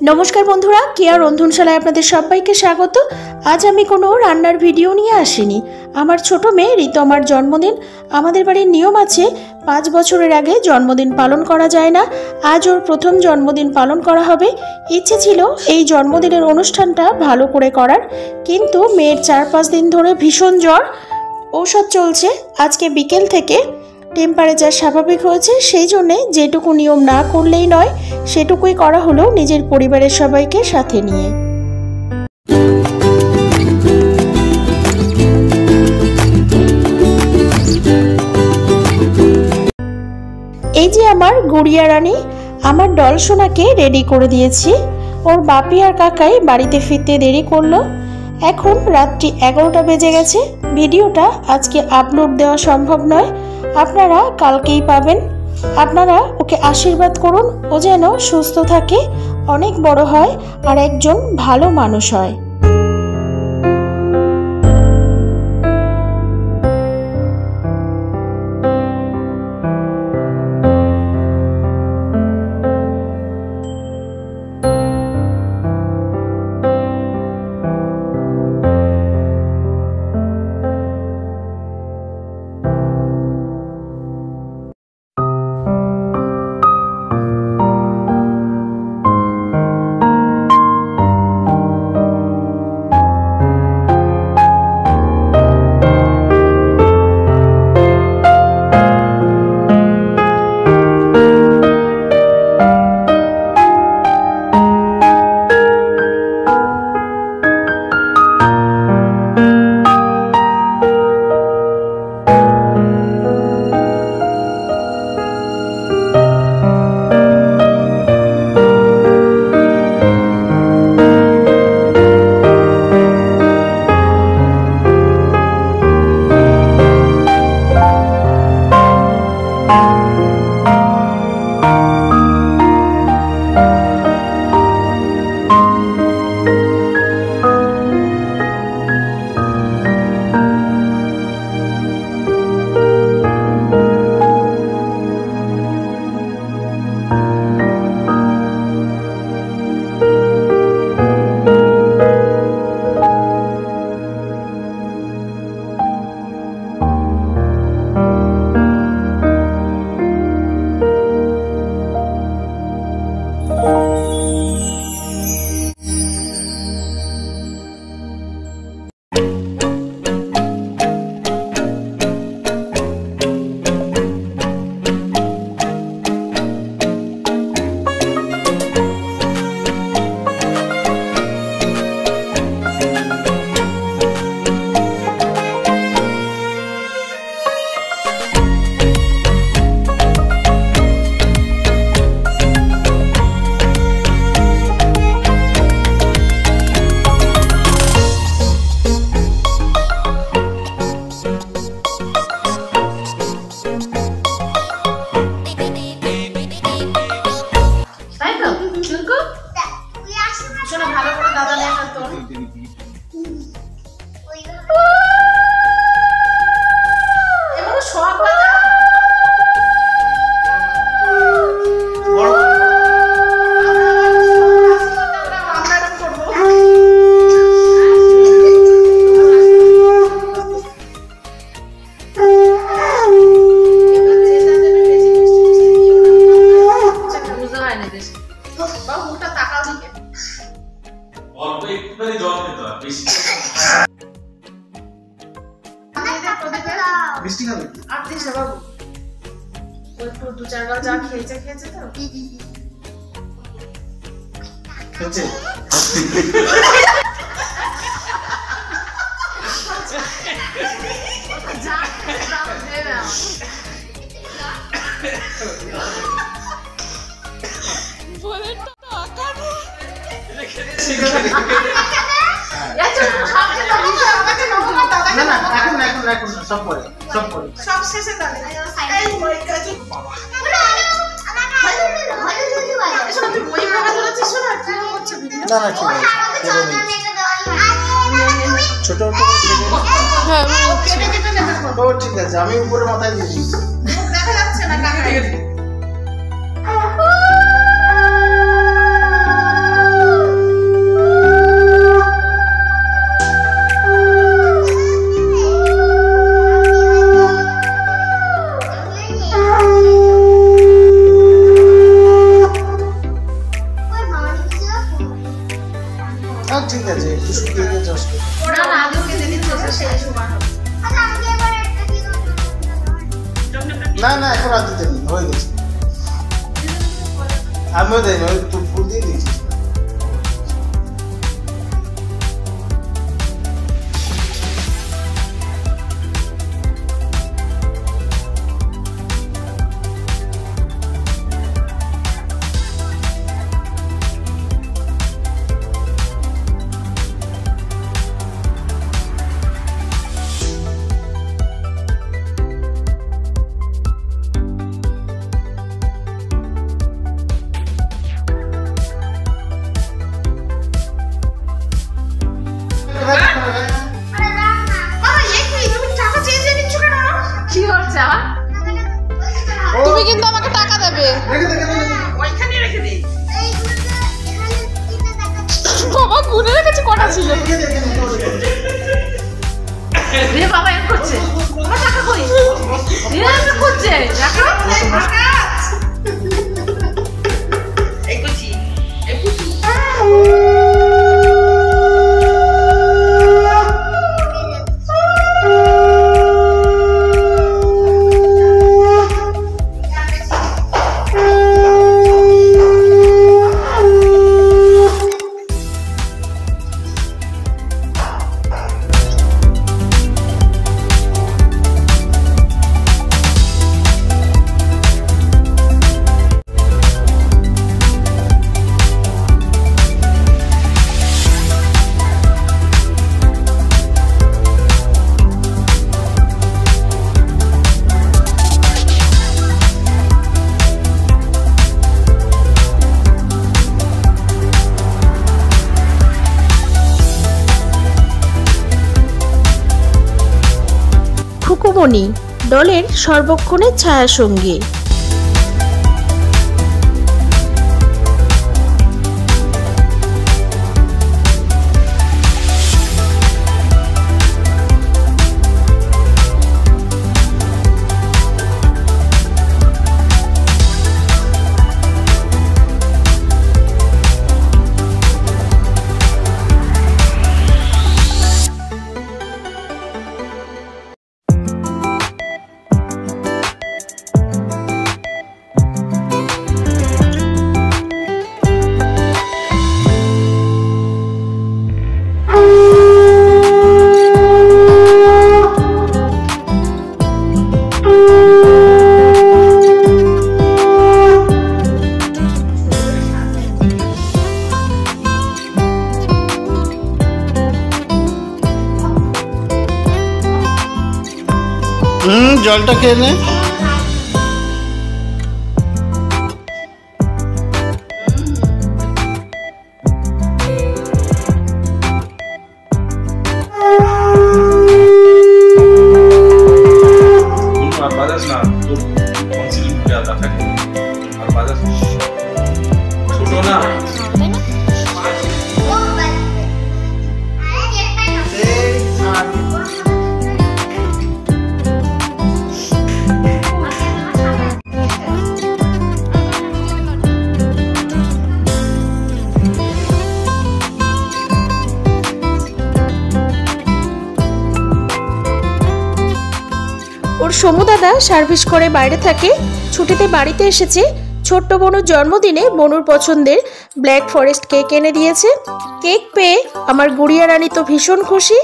नमस्कार बंधुरा केया रंधनशालाय आपनादेर सबाइके स्वागत। आज आमी कोनो रान्नार भिडियो निये आसिनी। आमार छोटो मेये ऋतमार जन्मदिन। आमादेर बाड़िर नियम आछे 5 बछरेर आगे जन्मदिन पालन करा जाय ना। आज ओर प्रथम जन्मदिन पालन करा होबे। इच्छे छिलो एई जन्मदिनेर अनुष्ठानटा भालो करे करार, किन्तु मेयेर 4-5 दिन धरे भीषण ज्वर, औषध चलছে। आजके बिकेल থেকে टेम्पारेचार स्वाभाविक হয়েছে, সেই জন্য যেটুকু নিয়ম না করলেই নয় সেটুকুই করা হলো নিজের পরিবারের সবাইকে সাথে নিয়ে। এই যে আমার গুড়িয়া রানী, আমার ডল সোনাকে রেডি করে দিয়েছি। ওর বাপি আর কাকাই বাড়িতে ফিরতে দেরি করলো। এখন রাত্রি 11টা বেজে গেছে। ভিডিওটা আজকে আপলোড দেওয়া সম্ভব নয়, আপনারা কালকেই পাবেন। আপনারা ওকে আশীর্বাদ করুন, ও যেন সুস্থ থাকে, অনেক বড় হয় আর একজন ভালো মানুষ হয়। ঠিক আছে, আমি উপরে মাথায় দিয়েছি। দেখা যাচ্ছে না কাকা। শুকিয়ে চাষ করে না না আগে কেটে দিতে হবে সেই সময় হবে না না এখন আর দিতে নেই হয়ে গেছে আমিও দেয় না তুই ফুল দিয়ে দিয়েছিস তুমি কিন্তু আমাকে টাকা দেবে ওইখানে রেখে দে বাবা গুনে রেখেছে কটা ছিল রে বাবা এম করছে আমার টাকা কই রে এম করছে দেখো এই কুচি এই কুচি খুকুমণি দলের সর্বক্ষণের ছায়াসঙ্গী। জলটা খেয়ে নে ছোট না ওর সমু দাদা সার্ভিস করে বাইরে থাকে, ছুটিতে বাড়িতে এসেছে। ছোট্ট বনুর জন্মদিনে বনুর পছন্দের ব্ল্যাক ফরেস্ট কেক এনে দিয়েছে। কেক পেয়ে আমার গুড়িয়া রানী তো ভীষণ খুশি।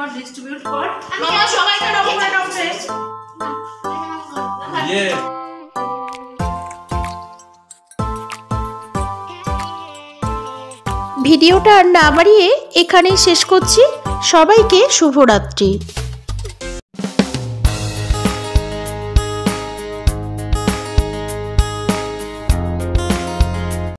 কর, ডিস্ট্রিবিউট কর। বাবা সবাইকে নমস্কার নমস্কার। ভিডিওটা আর না বাড়িয়ে এখানেই শেষ করছি। সবাইকে শুভরাত্রি।